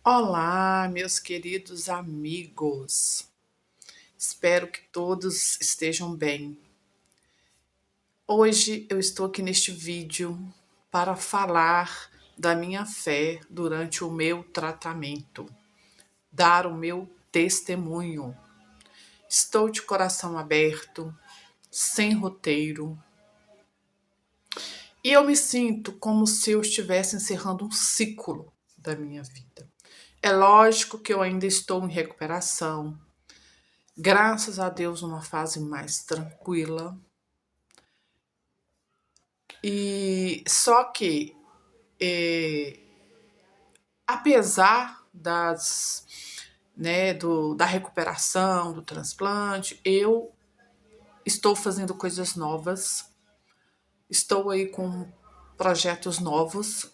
Olá, meus queridos amigos. Espero que todos estejam bem. Hoje eu estou aqui neste vídeo para falar da minha fé durante o meu tratamento, dar o meu testemunho. Estou de coração aberto, sem roteiro, e eu me sinto como se eu estivesse encerrando um ciclo da minha vida. É lógico que eu ainda estou em recuperação. Graças a Deus, numa fase mais tranquila. E só que, apesar da recuperação, do transplante, eu estou fazendo coisas novas. Estou aí com projetos novos,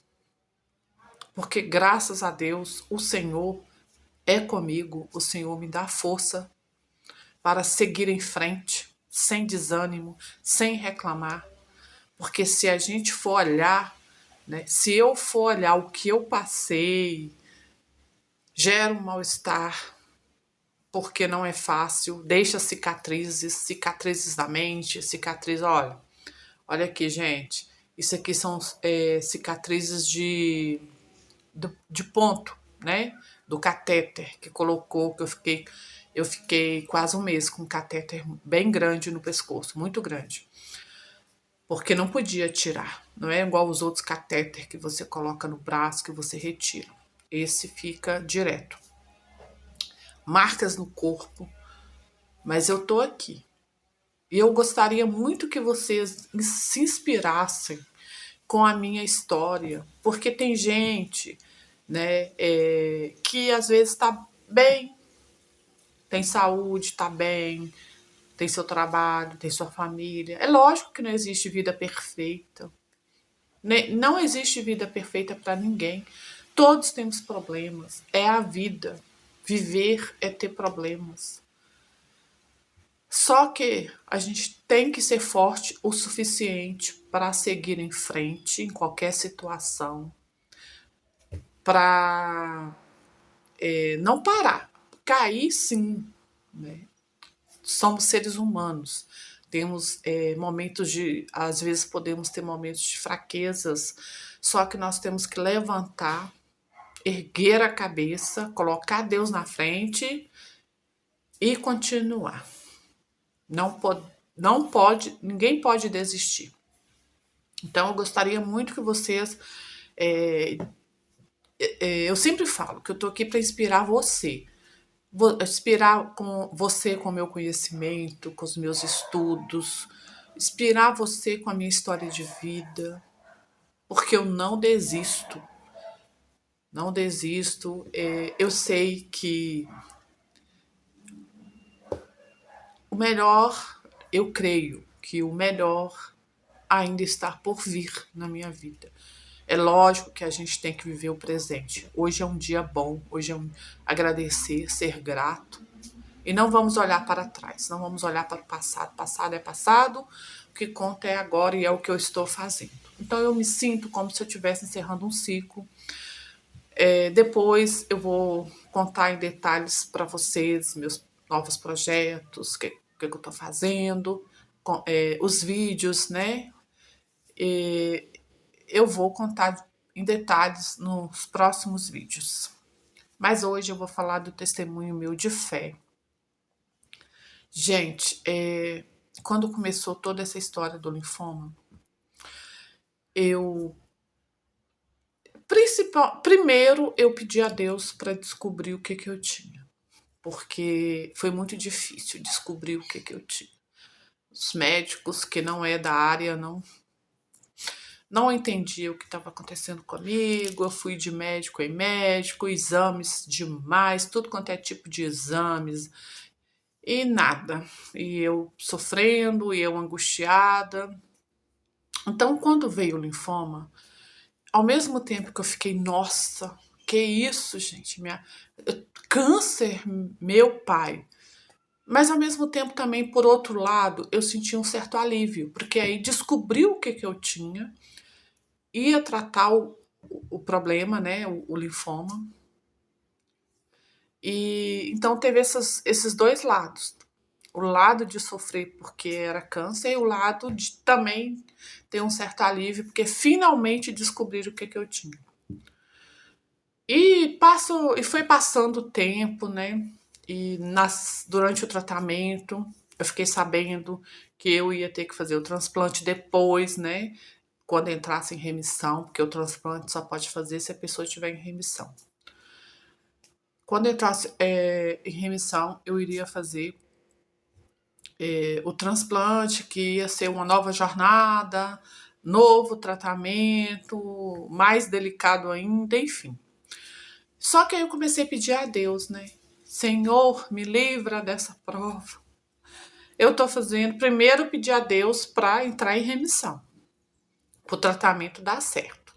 porque graças a Deus o Senhor é comigo, o Senhor me dá força para seguir em frente, sem desânimo, sem reclamar. Porque se a gente for olhar, né, se eu for olhar o que eu passei, gera um mal-estar, porque não é fácil, deixa cicatrizes, cicatrizes da mente, cicatriz, olha aqui, gente, isso aqui são cicatrizes de ponto, né, do catéter que colocou, que eu fiquei quase um mês com um catéter bem grande no pescoço, muito grande. Porque não podia tirar. Não é igual os outros catéter que você coloca no braço que você retira. Esse fica direto. Marcas no corpo, mas eu tô aqui. E eu gostaria muito que vocês se inspirassem com a minha história, porque tem gente, né, que às vezes está bem, tem saúde, está bem, tem seu trabalho, tem sua família. É lógico que não existe vida perfeita. Não existe vida perfeita para ninguém. Todos temos problemas. É a vida. Viver é ter problemas. Só que a gente tem que ser forte o suficiente para seguir em frente em qualquer situação, para não parar. Cair, sim, né? Somos seres humanos. Temos momentos de. Às vezes podemos ter momentos de fraquezas, só que nós temos que levantar, erguer a cabeça, colocar Deus na frente e continuar. Ninguém pode desistir. Então eu gostaria muito que vocês. Eu sempre falo que eu tô aqui para inspirar você. Inspirar com você com o meu conhecimento, com os meus estudos, inspirar você com a minha história de vida, porque eu não desisto. Não desisto. Eu sei que o melhor, eu creio que o melhor ainda está por vir na minha vida. É lógico que a gente tem que viver o presente. Hoje é um dia bom, hoje é agradecer, ser grato. E não vamos olhar para trás, não vamos olhar para o passado. Passado é passado, o que conta é agora e é o que eu estou fazendo. Então eu me sinto como se eu estivesse encerrando um ciclo. Depois eu vou contar em detalhes para vocês meus novos projetos, que eu estou fazendo, os vídeos, né? Eu vou contar em detalhes nos próximos vídeos. Mas hoje eu vou falar do testemunho meu de fé. Gente, quando começou toda essa história do linfoma, eu primeiro eu pedi a Deus para descobrir o que eu tinha, porque foi muito difícil descobrir o que eu tinha. Os médicos que não é da área não entendiam o que estava acontecendo comigo. Eu fui de médico em médico, exames demais, tudo quanto é tipo de exames e nada. E eu sofrendo, e eu angustiada. Então, quando veio o linfoma, ao mesmo tempo que eu fiquei, nossa, que isso, gente, câncer, meu pai. Mas ao mesmo tempo também, por outro lado, eu senti um certo alívio, porque aí descobriu o que eu tinha, ia tratar o problema, né, o linfoma, E então teve esses dois lados. O lado de sofrer porque era câncer e o lado de também ter um certo alívio, porque finalmente descobriram o que eu tinha. E foi passando o tempo, né? E durante o tratamento, eu fiquei sabendo que eu ia ter que fazer o transplante depois, né? Quando entrasse em remissão, porque o transplante só pode fazer se a pessoa estiver em remissão. Quando entrasse em remissão, eu iria fazer o transplante, que ia ser uma nova jornada, novo tratamento, mais delicado ainda, enfim. Só que aí eu comecei a pedir a Deus, né? Senhor, me livra dessa prova. Eu tô fazendo, primeiro pedir a Deus para entrar em remissão, para o tratamento dar certo.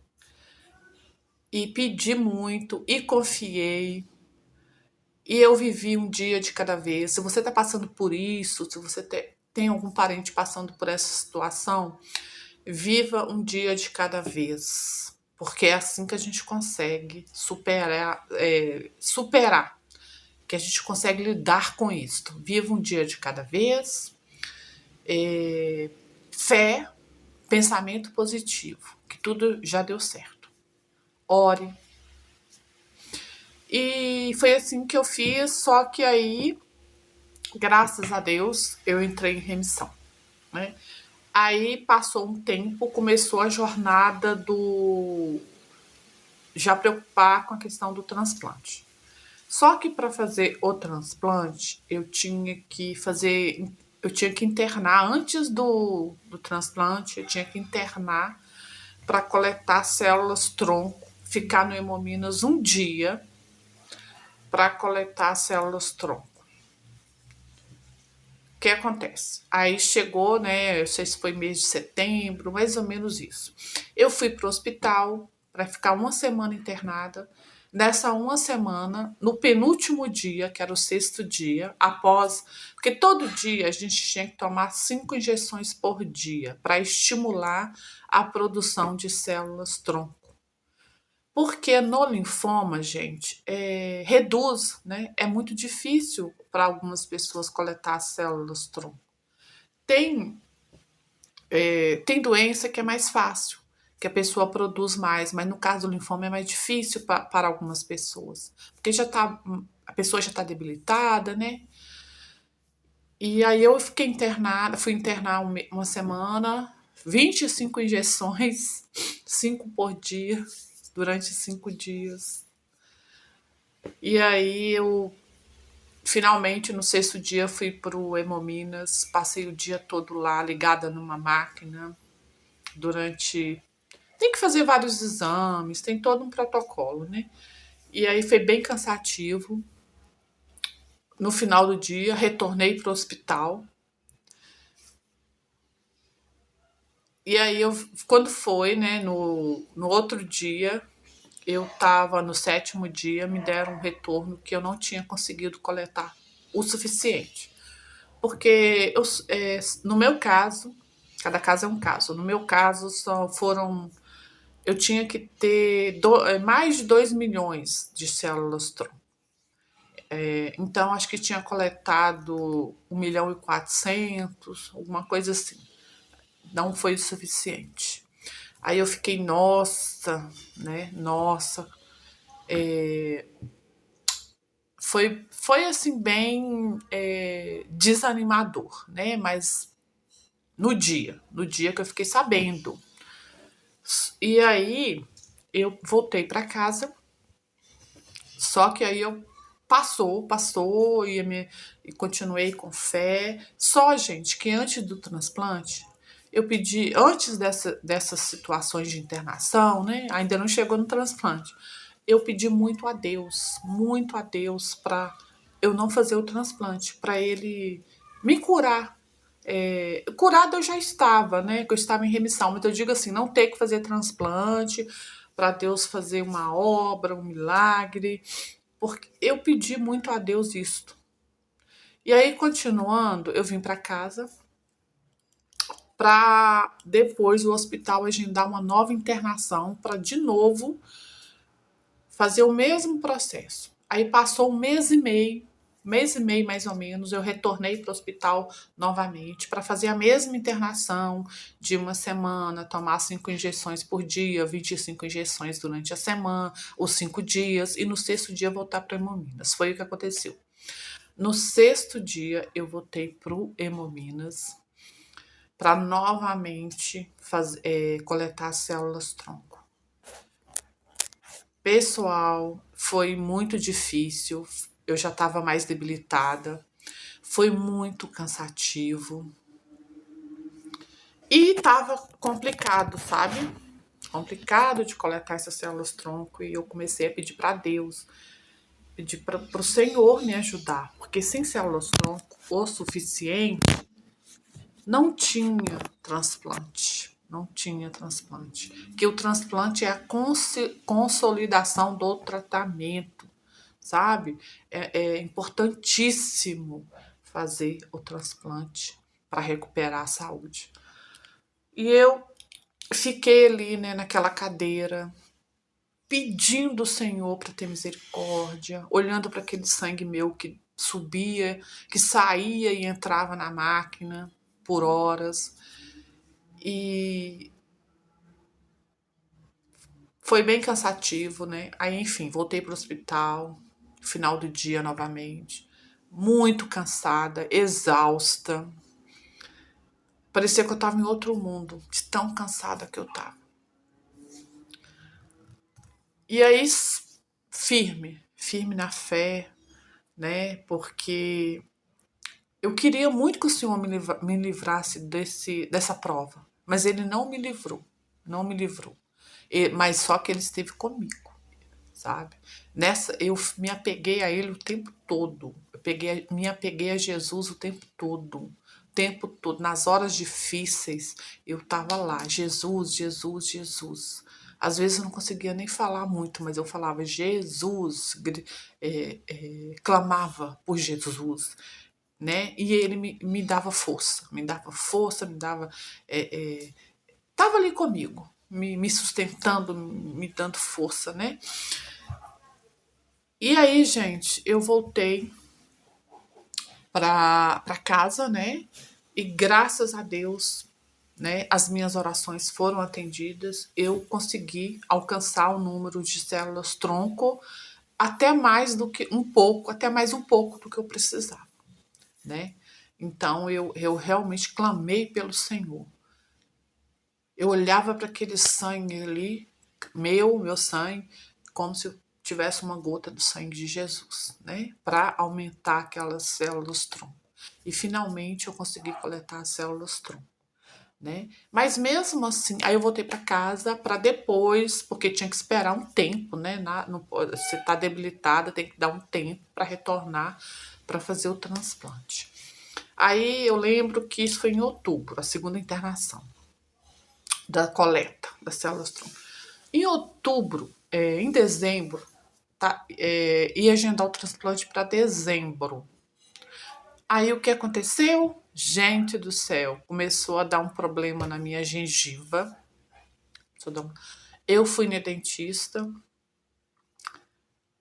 E pedi muito, e confiei, e eu vivi um dia de cada vez. Se você está passando por isso, se você tem algum parente passando por essa situação, viva um dia de cada vez. Porque é assim que a gente consegue superar, que a gente consegue lidar com isso. Viva um dia de cada vez, fé, pensamento positivo, que tudo já deu certo. Ore. E foi assim que eu fiz, só que aí, graças a Deus, eu entrei em remissão, né? Aí passou um tempo, começou a jornada do já preocupar com a questão do transplante. Só que para fazer o transplante, eu tinha que internar antes do transplante, eu tinha que internar para coletar células tronco, ficar no Hemominas um dia para coletar células tronco. O que acontece? Aí chegou, né? Eu sei se foi mês de setembro, mais ou menos isso. Eu fui para o hospital para ficar uma semana internada. Nessa uma semana, no penúltimo dia, que era o sexto dia, porque todo dia a gente tinha que tomar 5 injeções por dia para estimular a produção de células tronco. Porque no linfoma, gente, reduz, né? É muito difícil para algumas pessoas coletar células tronco. Tem doença que é mais fácil, que a pessoa produz mais, mas no caso do linfoma é mais difícil para algumas pessoas, porque a pessoa já está debilitada, né? E aí eu fiquei internada, fui internar uma semana, 25 injeções, 5 por dia, durante 5 dias. E aí eu finalmente no sexto dia fui pro Hemominas, passei o dia todo lá ligada numa máquina durante. Tem que fazer vários exames, tem todo um protocolo, né? E aí foi bem cansativo. No final do dia, retornei pro hospital. E aí quando foi, né, no outro dia, eu estava no sétimo dia, me deram um retorno que eu não tinha conseguido coletar o suficiente. Porque no meu caso, cada caso é um caso. No meu caso, eu tinha que ter mais de 2 milhões de células tronco. Então, acho que tinha coletado 1.400.000, alguma coisa assim. Não foi o suficiente. Aí eu fiquei, nossa, né? Nossa. Foi assim, bem desanimador, né? Mas no dia que eu fiquei sabendo. E aí eu voltei para casa, só que aí eu passou e continuei com fé. Só, gente, que antes do transplante, eu pedi, antes dessas situações de internação, né? Ainda não chegou no transplante. Eu pedi muito a Deus para eu não fazer o transplante, para ele me curar. Curada eu já estava, né? Que eu estava em remissão, mas eu digo assim, não ter que fazer transplante, para Deus fazer uma obra, um milagre, porque eu pedi muito a Deus isto. E aí, continuando, eu vim para casa para depois o hospital agendar uma nova internação para de novo fazer o mesmo processo. Aí passou mês e meio mais ou menos, eu retornei para o hospital novamente para fazer a mesma internação de uma semana, tomar 5 injeções por dia, 25 injeções durante a semana, os 5 dias, e no sexto dia voltar para Hemominas. Foi o que aconteceu. No sexto dia, eu voltei para o Hemominas para novamente coletar células tronco. Pessoal, foi muito difícil, eu já estava mais debilitada, foi muito cansativo e estava complicado, sabe? Complicado de coletar essas células tronco, e eu comecei a pedir para Deus, pedir para o Senhor me ajudar, porque sem células tronco o suficiente não tinha transplante. Não tinha transplante. Que o transplante é a consolidação do tratamento, sabe? É importantíssimo fazer o transplante para recuperar a saúde. E eu fiquei ali, né, naquela cadeira, pedindo ao Senhor para ter misericórdia, olhando para aquele sangue meu que subia, que saía e entrava na máquina por horas. E foi bem cansativo, né? Aí, enfim, voltei para o hospital, final do dia novamente, muito cansada, exausta. Parecia que eu estava em outro mundo, de tão cansada que eu estava. E aí, firme na fé, né? Porque eu queria muito que o Senhor me livrasse dessa prova, mas Ele não me livrou, não me livrou. Mas só que Ele esteve comigo, sabe? Nessa, eu me apeguei a Ele o tempo todo. Me apeguei a Jesus o tempo todo. O tempo todo. Nas horas difíceis, eu estava lá. Jesus, Jesus, Jesus. Às vezes eu não conseguia nem falar muito, mas eu falava Jesus, clamava por Jesus, né? E ele me dava força, me dava. Tava ali comigo, me sustentando, me dando força, né? E aí, gente, eu voltei para casa, né? E graças a Deus, né, as minhas orações foram atendidas. Eu consegui alcançar o número de células tronco até mais do que um pouco, até mais um pouco do que eu precisava, né? Então eu realmente clamei pelo Senhor. Eu olhava para aquele sangue ali, meu sangue, como se eu tivesse uma gota do sangue de Jesus, né? Para aumentar aquelas células tronco. E finalmente eu consegui coletar as células tronco, né? Mas mesmo assim, aí eu voltei para casa para depois, porque tinha que esperar um tempo, né? Você tá debilitada, tem que dar um tempo para retornar para fazer o transplante. Aí eu lembro que isso foi em outubro, a segunda internação da coleta das células tronco. Em outubro, em dezembro, tá, ia agendar o transplante para dezembro. Aí o que aconteceu? Gente do céu, começou a dar um problema na minha gengiva. Eu fui na dentista,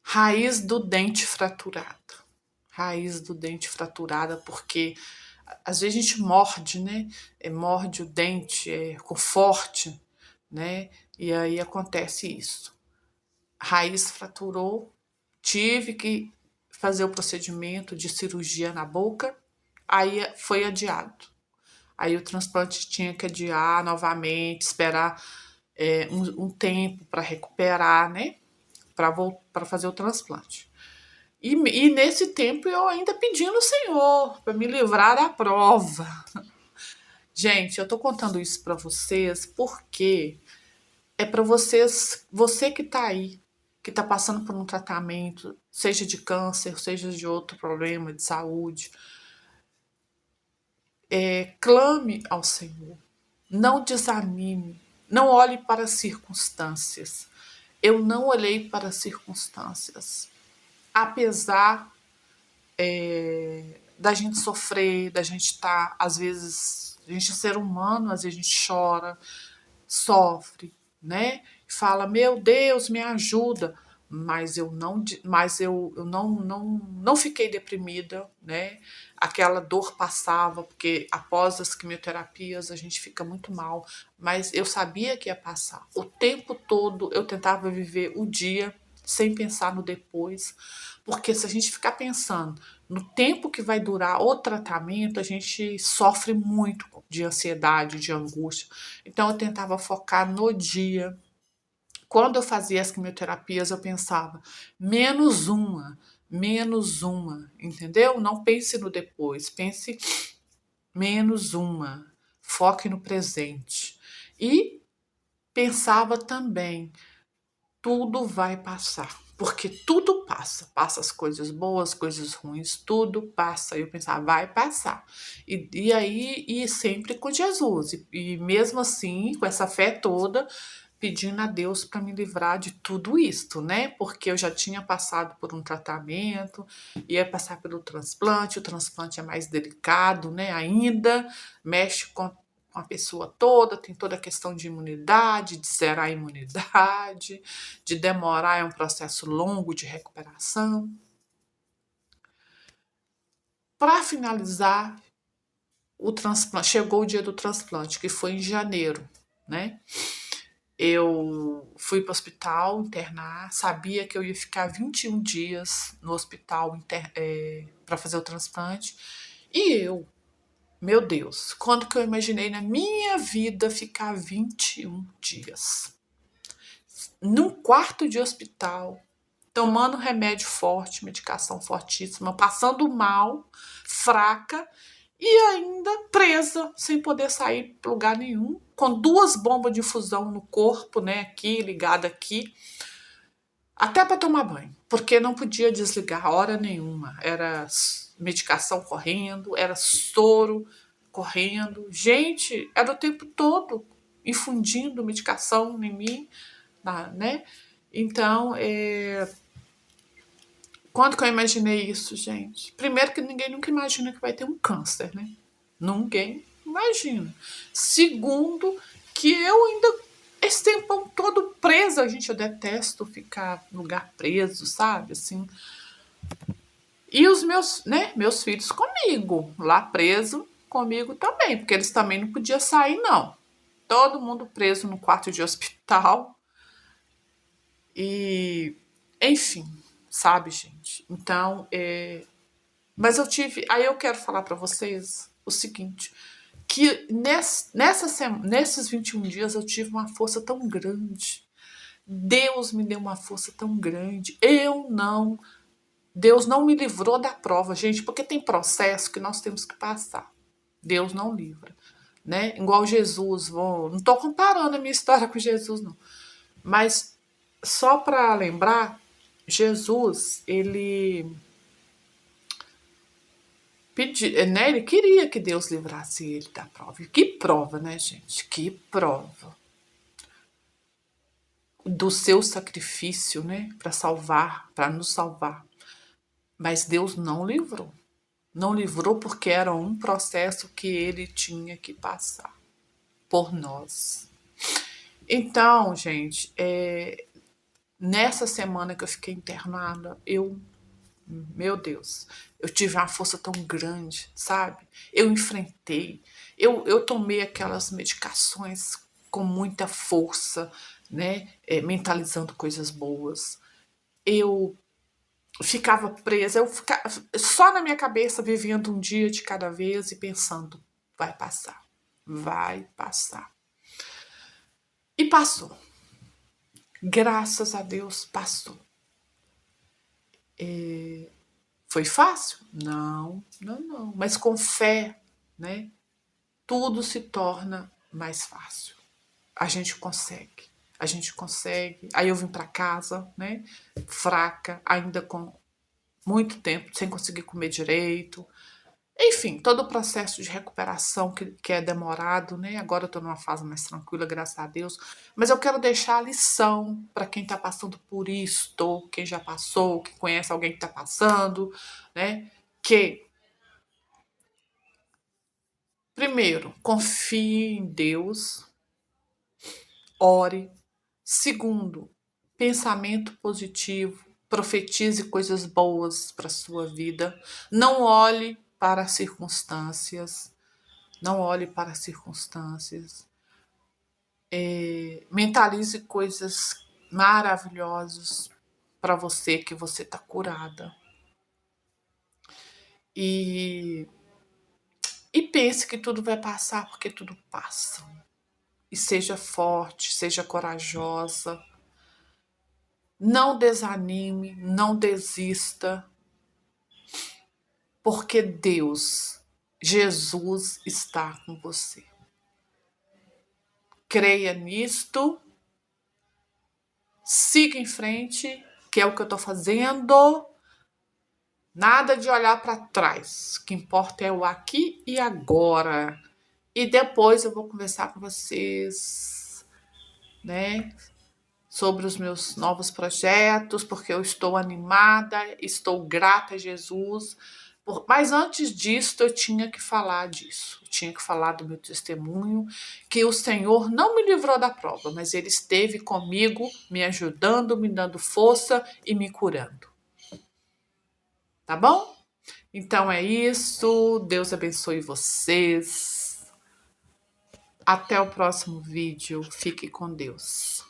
raiz do dente fraturada. Raiz do dente fraturada, porque às vezes a gente morde, né? Morde o dente com forte, né? E aí acontece isso. Raiz fraturou, tive que fazer o procedimento de cirurgia na boca, aí foi adiado. Aí o transplante tinha que adiar novamente, esperar um tempo para recuperar, né? Para fazer o transplante. E nesse tempo eu ainda pedindo ao Senhor para me livrar da prova. Gente, eu tô contando isso para vocês porque é para vocês, você que tá aí, que tá passando por um tratamento, seja de câncer, seja de outro problema de saúde, clame ao Senhor. Não desanime. Não olhe para as circunstâncias. Eu não olhei para as circunstâncias. Apesar da gente sofrer, da gente estar, às vezes, a gente é ser humano, às vezes a gente chora, sofre, né? Fala, meu Deus, me ajuda. mas eu não fiquei deprimida, né? Aquela dor passava, porque após as quimioterapias a gente fica muito mal, mas eu sabia que ia passar. O tempo todo eu tentava viver o dia sem pensar no depois, porque se a gente ficar pensando no tempo que vai durar o tratamento, a gente sofre muito de ansiedade, de angústia. Então eu tentava focar no dia. Quando eu fazia as quimioterapias, eu pensava, menos uma, entendeu? Não pense no depois, pense menos uma, foque no presente. E pensava também, tudo vai passar, porque tudo passa, passa as coisas boas, coisas ruins, tudo passa. Eu pensava, vai passar. E sempre com Jesus. E mesmo assim, com essa fé toda, pedindo a Deus para me livrar de tudo isto, né? Porque eu já tinha passado por um tratamento, ia passar pelo transplante, o transplante é mais delicado, né? Ainda mexe com a pessoa toda, tem toda a questão de imunidade, de zerar a imunidade, de demorar, é um processo longo de recuperação. Para finalizar, o transplante, chegou o dia do transplante, que foi em janeiro, né? Eu fui para o hospital internar, sabia que eu ia ficar 21 dias no hospital para fazer o transplante. E eu, meu Deus, quando que eu imaginei na minha vida ficar 21 dias? Num quarto de hospital, tomando remédio forte, medicação fortíssima, passando mal, fraca e ainda presa, sem poder sair para lugar nenhum, com 2 bombas de infusão no corpo, né, aqui, ligada aqui, até para tomar banho, porque não podia desligar hora nenhuma. Era medicação correndo, era soro correndo. Gente, era o tempo todo infundindo medicação em mim, né? Então, quando que eu imaginei isso, gente? Primeiro que ninguém nunca imagina que vai ter um câncer, né? Ninguém imagina. Segundo, que eu ainda esse tempão todo presa, gente, eu detesto ficar em lugar preso, sabe? Assim. E os meus filhos comigo, lá preso comigo também, porque eles também não podiam sair, não. Todo mundo preso no quarto de hospital. E, enfim, sabe, gente? Então, mas eu tive. Aí eu quero falar para vocês o seguinte: que nesses 21 dias eu tive uma força tão grande. Deus me deu uma força tão grande. Deus não me livrou da prova, gente, porque tem processo que nós temos que passar. Deus não livra, né? Igual Jesus, não estou comparando a minha história com Jesus, não. Mas só para lembrar, Jesus, ele queria que Deus livrasse ele da prova. E que prova, né, gente? Que prova do seu sacrifício, né, para salvar, para nos salvar. Mas Deus não livrou. Não livrou porque era um processo que ele tinha que passar por nós. Então, gente, nessa semana que eu fiquei internada, meu Deus, eu tive uma força tão grande, sabe? Eu enfrentei, eu tomei aquelas medicações com muita força, né? Mentalizando coisas boas. Eu ficava presa, eu ficava só na minha cabeça vivendo um dia de cada vez e pensando, vai passar, vai passar. E passou. Graças a Deus passou. Foi fácil? Não, não, não. Mas com fé, né? Tudo se torna mais fácil. A gente consegue. A gente consegue. Aí eu vim para casa, né? Fraca, ainda com muito tempo sem conseguir comer direito. Enfim, todo o processo de recuperação que é demorado, né? Agora eu estou numa fase mais tranquila, graças a Deus. Mas eu quero deixar a lição para quem está passando por isto, quem já passou, quem conhece alguém que está passando, né? Que, primeiro, confie em Deus, ore. Segundo, pensamento positivo, profetize coisas boas para sua vida. Não olhe para as circunstâncias. Não olhe para as circunstâncias. Mentalize coisas maravilhosas para você, que você está curada. E pense que tudo vai passar, porque tudo passa. E seja forte, seja corajosa. Não desanime, não desista, porque Deus, Jesus está com você. Creia nisto, siga em frente, que é o que eu estou fazendo. Nada de olhar para trás. O que importa é o aqui e agora. E depois eu vou conversar com vocês, né, sobre os meus novos projetos, porque eu estou animada, estou grata a Jesus. Mas antes disso, eu tinha que falar disso. Eu tinha que falar do meu testemunho, que o Senhor não me livrou da prova, mas Ele esteve comigo, me ajudando, me dando força e me curando. Tá bom? Então é isso. Deus abençoe vocês. Até o próximo vídeo. Fique com Deus.